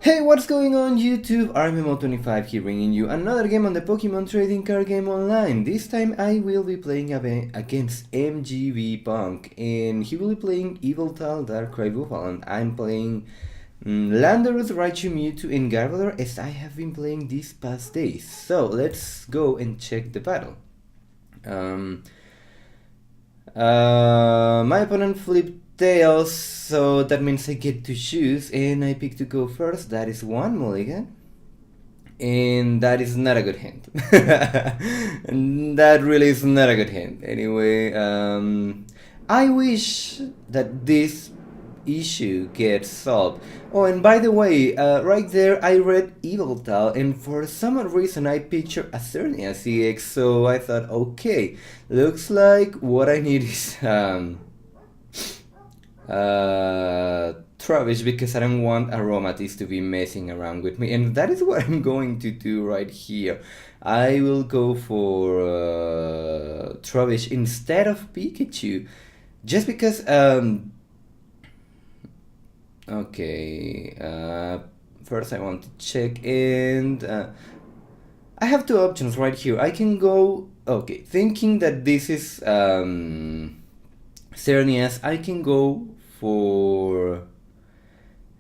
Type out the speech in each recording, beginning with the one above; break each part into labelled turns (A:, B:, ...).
A: Hey, what's going on YouTube? Rmmo25 here bringing you another game on the Pokemon trading card game online. This time I will be playing against MGBPunk and he will be playing Yveltal Darkrai and I'm playing Landorus, Raichu, Mewtwo and Garbodor as I have been playing these past days. So let's go and check the battle. My opponent flipped tails, so that means I get to choose, and I pick to go first. That is one mulligan, and that is not a good hint. That really is not a good hint. Anyway, I wish that this issue gets solved. Oh, and by the way, right there I read Yveltal, and for some odd reason I picture a Xerneas EX, so I thought, okay, looks like what I need is Trubbish, because I don't want Aromatisse to be messing around with me, and that is what I'm going to do right here. I will go for Trubbish instead of Pikachu, just because okay, first I want to check, and I have two options right here. I can go, okay, thinking that this is Xerneas, I can go for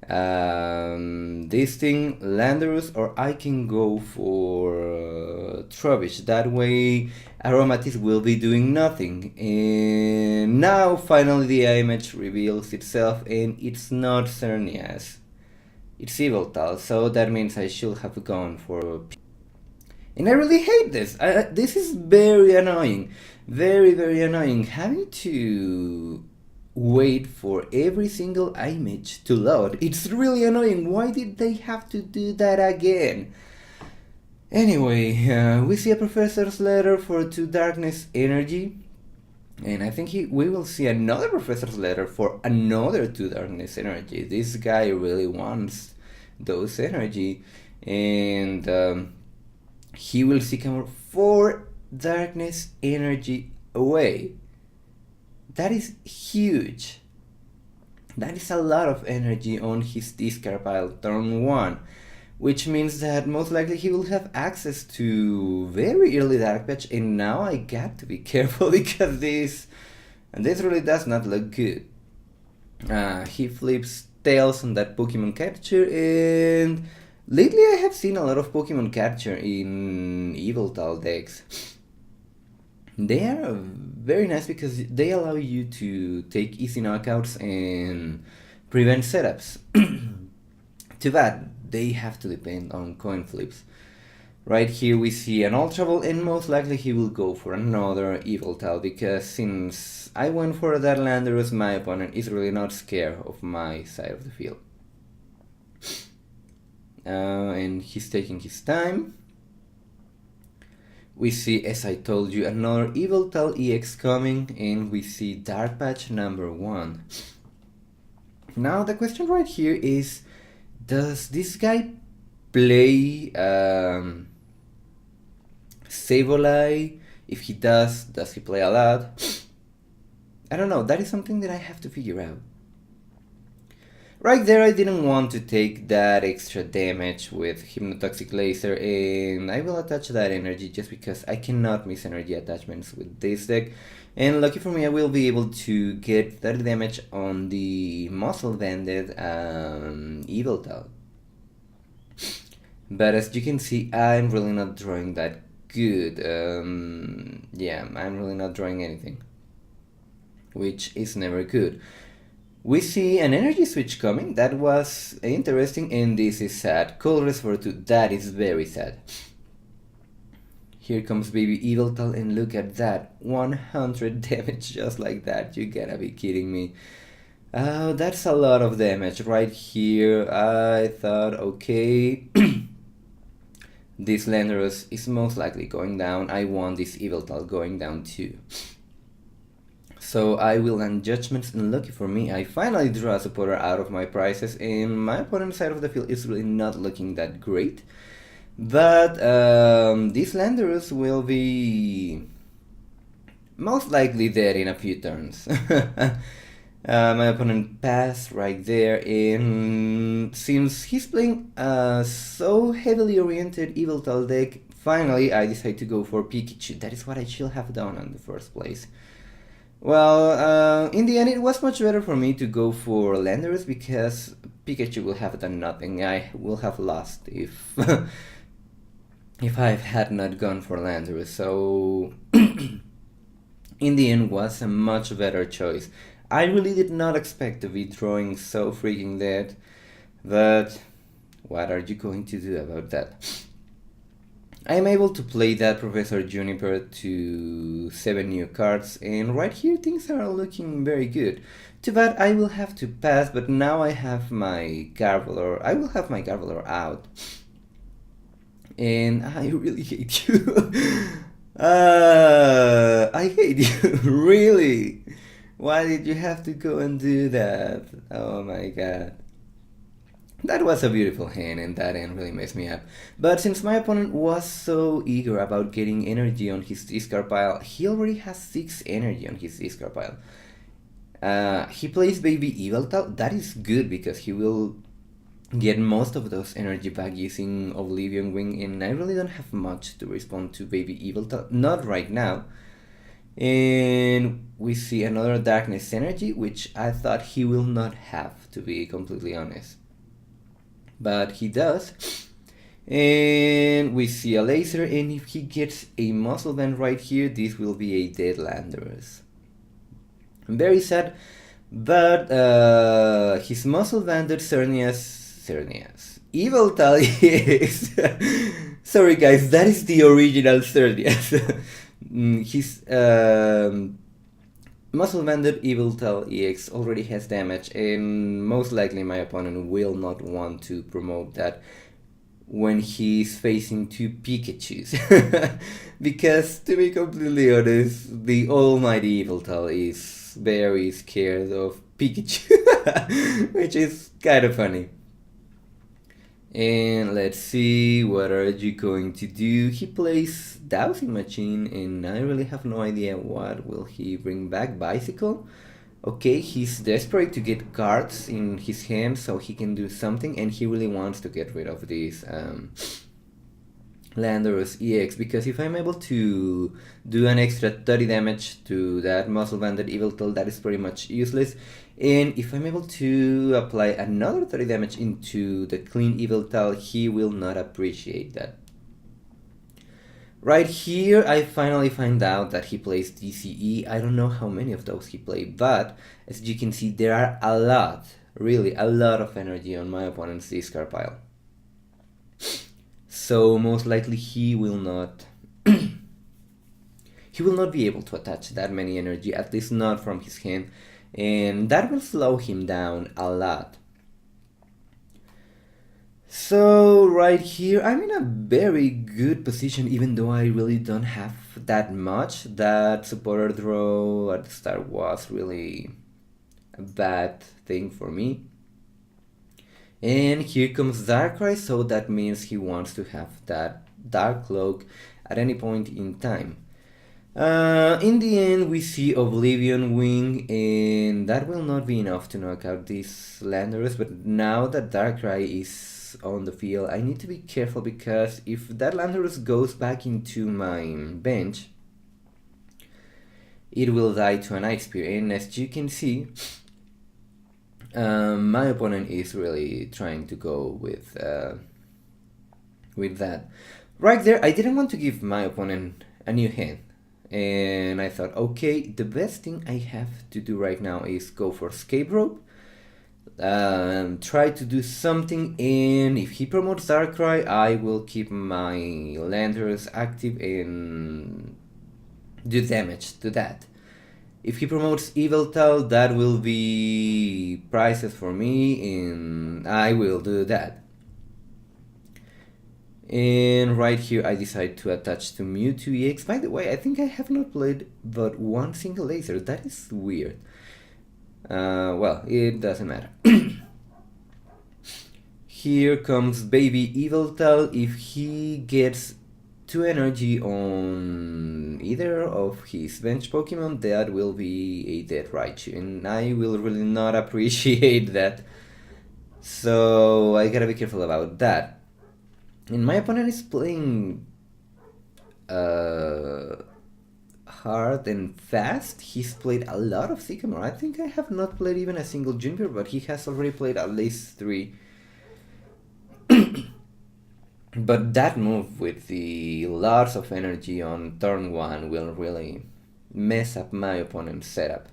A: this thing, Landorus, or I can go for Trubbish. That way Aromatisse will be doing nothing. And now finally the image reveals itself, and it's not Xerneas, it's Yveltal, so that means I should have gone for... And I really hate this. This is very annoying. Very annoying. Having to wait for every single image to load. It's really annoying. Why did they have to do that again? Anyway, we see a professor's letter for 2 darkness energy. And I think we will see another professor's letter for another 2 darkness energy. This guy really wants those energy. And he will seek 4 darkness energy away. That is huge. That is a lot of energy on his discard pile turn 1, which means that most likely he will have access to very early Dark Patch, and now I got to be careful because this really does not look good. He flips tails on that Pokemon capture, and lately I have seen a lot of Pokemon capture in Yveltal decks. They are very nice because they allow you to take easy knockouts and prevent setups. Too bad, they have to depend on coin flips. Right here we see an Ultra Ball, and most likely he will go for another Yveltal, because since I went for that Landorus, my opponent is really not scared of my side of the field. And he's taking his time. We see, as I told you, another Yveltal EX coming, and we see Dark Patch number 1. Now the question right here is, does this guy play Sableye? If he does he play a lot? I don't know, that is something that I have to figure out. Right there I didn't want to take that extra damage with Hypnotoxic Laser, and I will attach that energy just because I cannot miss energy attachments with this deck. And lucky for me, I will be able to get 30 damage on the Muscle Banded Yveltal. But as you can see, I'm really not drawing that good. Yeah, I'm really not drawing anything, which is never good. We see an energy switch coming. That was interesting, and this is sad. Colorless for 2, that is very sad. Here comes baby Yveltal, and look at that, 100 damage just like that. You gotta be kidding me. That's a lot of damage right here. I thought, okay, this Landorus is most likely going down. I want this Yveltal going down too. So I will land Judgments, and lucky for me, I finally draw a supporter out of my prizes, and my opponent's side of the field is really not looking that great. But this Landorus will be most likely dead in a few turns. My opponent passed right there, and since he's playing a so heavily oriented Yveltal deck, finally I decided to go for Pikachu. That is what I should have done in the first place. Well, in the end it was much better for me to go for Landorus because Pikachu will have done nothing. I will have lost if if I had not gone for Landorus. So in the end was a much better choice. I really did not expect to be drawing so freaking dead, but what are you going to do about that? I am able to play that Professor Juniper to 7 new cards, and right here things are looking very good. Too bad I will have to pass, but now I have my Garbodor. I will have my Garbodor out. And I really hate you. I hate you, really. Why did you have to go and do that? Oh my god. That was a beautiful hand, and that hand really messed me up. But since my opponent was so eager about getting energy on his discard pile, he already has 6 energy on his discard pile. He plays Baby Yveltal. That is good because he will get most of those energy back using Oblivion Wing, and I really don't have much to respond to Baby Yveltal. Not right now. And we see another Darkness Energy, which I thought he will not have, to be completely honest. But he does. And we see a laser, and if he gets a Muscle Band right here, this will be a dead Landorus. Very sad, but his Muscle Banded Cernias Yveltal is sorry guys, that is the original Cernias. His Muscle Banded Yveltal EX already has damage, and most likely my opponent will not want to promote that when he's facing 2 Pikachus. Because to be completely honest, the almighty Yveltal is very scared of Pikachu, which is kind of funny. And let's see, what are you going to do? He plays Dowsing Machine, and I really have no idea what will he bring back. Bicycle? Okay, he's desperate to get cards in his hand so he can do something, and he really wants to get rid of this Landorus EX, because if I'm able to do an extra 30 damage to that Muscle Banded Yveltal, that is pretty much useless. And if I'm able to apply another 30 damage into the clean Yveltal, he will not appreciate that. Right here, I finally find out that he plays DCE. I don't know how many of those he played, but as you can see, there are a lot, really a lot of energy on my opponent's discard pile. So most likely he will not he will not be able to attach that many energy, at least not from his hand, and that will slow him down a lot. So right here I'm in a very good position, even though I really don't have that much. That supporter draw at the start was really a bad thing for me. And here comes Darkrai, so that means he wants to have that Dark Cloak at any point in time. In the end, we see Oblivion Wing, and that will not be enough to knock out this Landorus, but now that Darkrai is on the field, I need to be careful, because if that Landorus goes back into my bench, it will die to an Ice Spear, and as you can see, my opponent is really trying to go with that. Right there, I didn't want to give my opponent a new hand, and I thought, okay, the best thing I have to do right now is go for Escape Rope, try to do something, and if he promotes Darkrai, I will keep my Landorus active and do damage to that. If he promotes Yveltal, that will be prizes for me, and I will do that. And right here I decide to attach to Mewtwo EX. By the way, I think I have not played but one single laser. That is weird. Well, it doesn't matter. Here comes Baby Yveltal. If he gets 2 energy on either of his bench Pokemon, that will be a dead Raichu, and I will really not appreciate that. So I gotta be careful about that. And my opponent is playing hard and fast. He's played a lot of Sycamore. I think I have not played even a single Juniper, but he has already played at least 3. But that move with the lots of energy on turn 1 will really mess up my opponent's setup.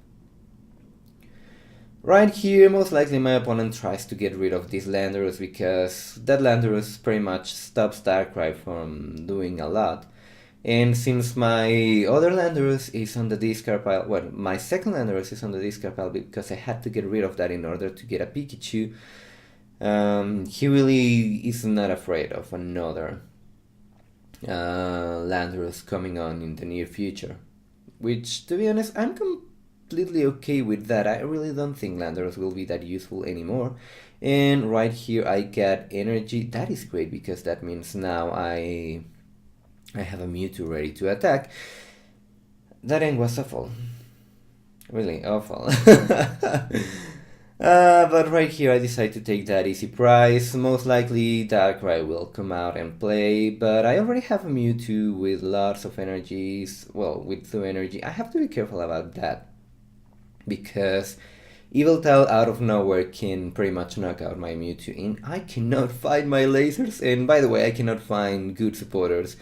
A: Right here, most likely my opponent tries to get rid of this Landorus, because that Landorus pretty much stops Darkrai from doing a lot. And since my other Landorus is on the discard pile, well, my second Landorus is on the discard pile because I had to get rid of that in order to get a Pikachu, he really is not afraid of another Landorus coming on in the near future. Which, to be honest, I'm completely okay with that. I really don't think Landorus will be that useful anymore. And right here I get energy. That is great, because that means now I have a Mewtwo ready to attack. That end was awful. Really awful. But right here I decide to take that easy prize. Most likely Darkrai will come out and play, but I already have a Mewtwo with lots of energies, well, with 2 energy. I have to be careful about that, because Yveltal out of nowhere can pretty much knock out my Mewtwo, and I cannot find my lasers, and by the way, I cannot find good supporters.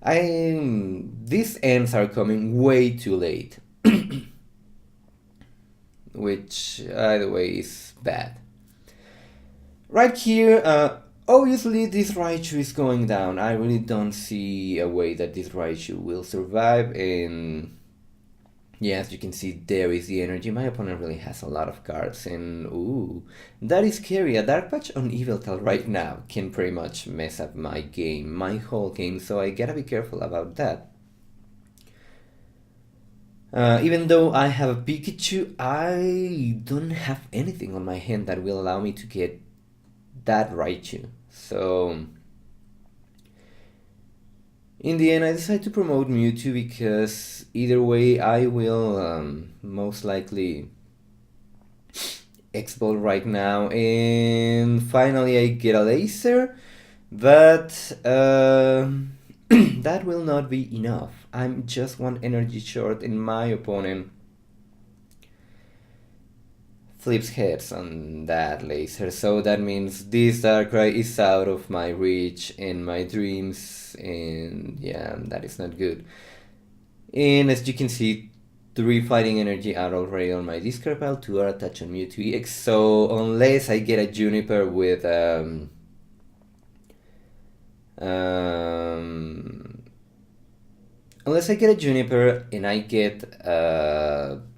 A: These ends are coming way too late. Which, either way, is bad. Right here, obviously this Raichu is going down. I really don't see a way that this Raichu will survive, and yeah, as you can see, there is the energy. My opponent really has a lot of cards, and ooh, that is scary. A Dark Patch on Yveltal right now can pretty much mess up my game, my whole game, so I gotta be careful about that. Even though I have a Pikachu, I don't have anything on my hand that will allow me to get that Raichu. So, in the end, I decided to promote Mewtwo, because either way I will most likely X-Ball right now, and finally I get a laser, but that will not be enough. I'm just 1 energy short, and my opponent flips heads on that laser, so that means this Darkrai is out of my reach and my dreams, and yeah, that is not good. And as you can see, 3 fighting energy are already on my discard pile, 2 are attached on Mewtwo EX, so unless I get a Juniper with unless I get a Juniper and I get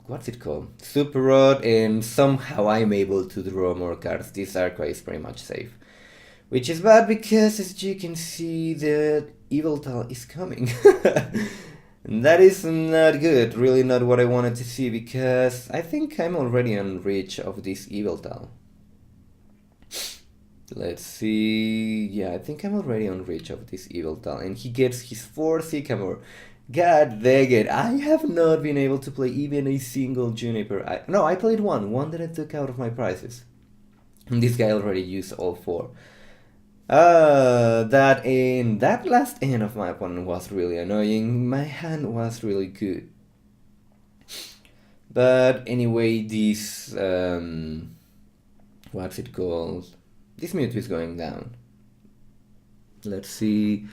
A: what's it called? Super Rod, and somehow I'm able to draw more cards, this Darkrai is pretty much safe. Which is bad, because as you can see, the Yveltal is coming. And that is not good, really not what I wanted to see, because I think I'm already on reach of this Yveltal. Let's see, yeah, I think I'm already on reach of this Yveltal, and he gets his 4th Sycamore. God dang it, I have not been able to play even a single Juniper. I played one that I took out of my prizes. And this guy already used all 4. That last end of my opponent was really annoying. My hand was really good. But anyway, this, what's it called? This Mewtwo is going down. Let's see.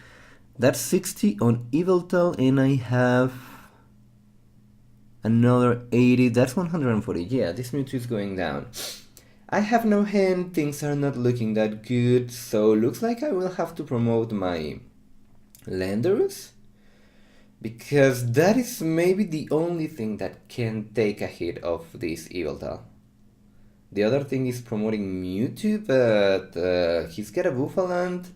A: That's 60 on Yveltal, and I have another 80. That's 140. Yeah, this Mewtwo is going down. I have no hand, things are not looking that good, so looks like I will have to promote my Landorus, because that is maybe the only thing that can take a hit of this Yveltal. The other thing is promoting Mewtwo, but he's got a Buffaland,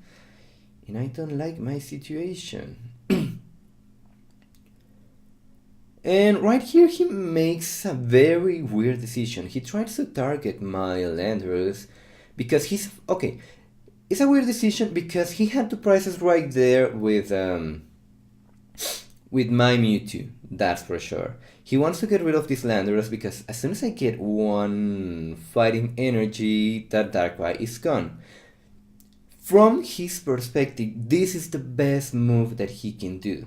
A: and I don't like my situation. And right here he makes a very weird decision. He tries to target my Landorus because he's... Okay, it's a weird decision because he had two prices right there with my Mewtwo, that's for sure. He wants to get rid of this Landorus because as soon as I get one fighting energy, that Darkrai is gone. From his perspective, this is the best move that he can do.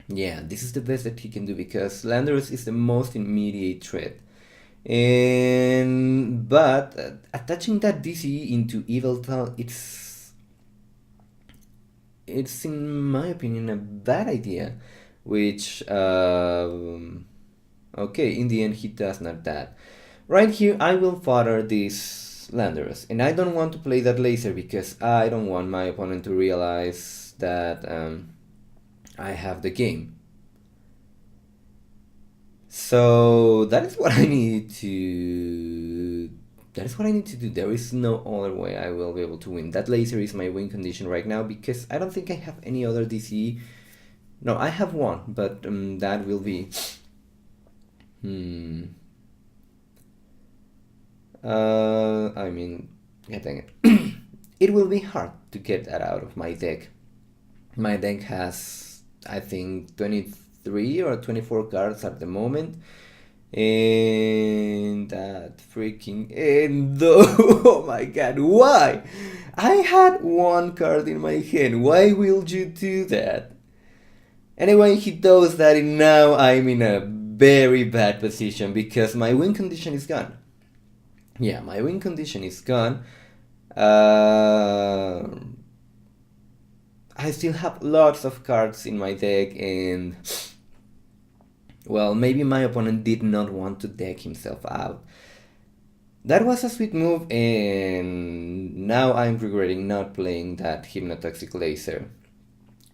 A: Yeah, this is the best that he can do because Landorus is the most immediate threat. But attaching that DCE into Yveltal, it's in my opinion a bad idea, which okay, in the end he does not that. Right here I will fodder this Landorus, and I don't want to play that laser because I don't want my opponent to realize that I have the game. So that is what I need to do. There is no other way I will be able to win. That laser is my win condition right now because I don't think I have any other DC. No, I have one, but that will be I mean, yeah, dang it. It will be hard to get that out of my deck. My deck has, I think, 23 or 24 cards at the moment. And that freaking Endo. Oh my god, why? I had one card in my hand. Why will you do that? Anyway, he does that, and now I'm in a very bad position because my win condition is gone. Yeah, my win condition is gone. I still have lots of cards in my deck, and well, maybe my opponent did not want to deck himself out. That was a sweet move, and now I'm regretting not playing that Hypnotoxic Laser.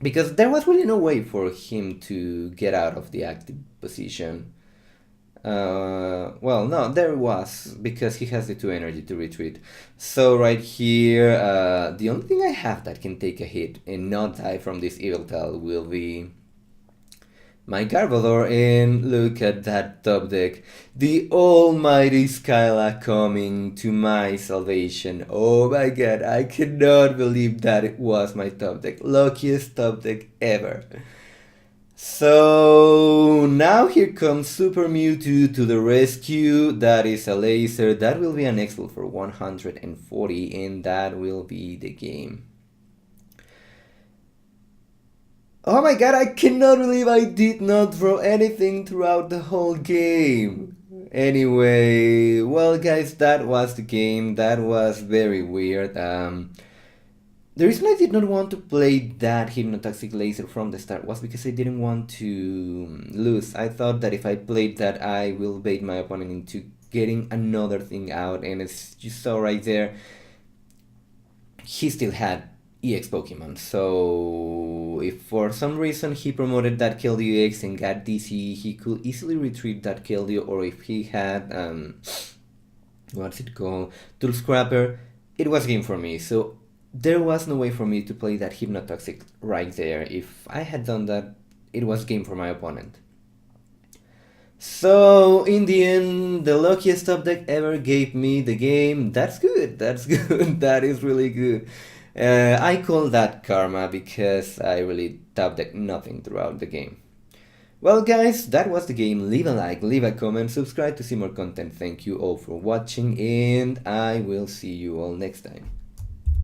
A: Because there was really no way for him to get out of the active position. Well, no, there was, because he has the 2 energy to retreat. So right here, the only thing I have that can take a hit and not die from this Yveltal will be my Garbodor, and look at that top deck. The almighty Skyla coming to my salvation. Oh my god, I cannot believe that it was my top deck. Luckiest top deck ever. So now here comes Super Mewtwo to the rescue. That is a laser. That will be an Expel for 140, and that will be the game. Oh my god, I cannot believe I did not throw anything throughout the whole game. Anyway, well guys, that was the game. That was very weird. The reason I did not want to play that Hypnotoxic Laser from the start was because I didn't want to lose. I thought that if I played that, I will bait my opponent into getting another thing out, and as you saw right there, he still had EX Pokemon, so if for some reason he promoted that Keldeo EX and got DC, he could easily retrieve that Keldeo, or if he had, what's it called, Tool Scrapper, it was game for me, so there was no way for me to play that Hypnotoxic right there. If I had done that, it was game for my opponent. So, in the end, the luckiest top deck ever gave me the game. That's good, that's good, that is really good. I call that karma because I really top decked nothing throughout the game. Well guys, that was the game. Leave a like, leave a comment, subscribe to see more content. Thank you all for watching, and I will see you all next time.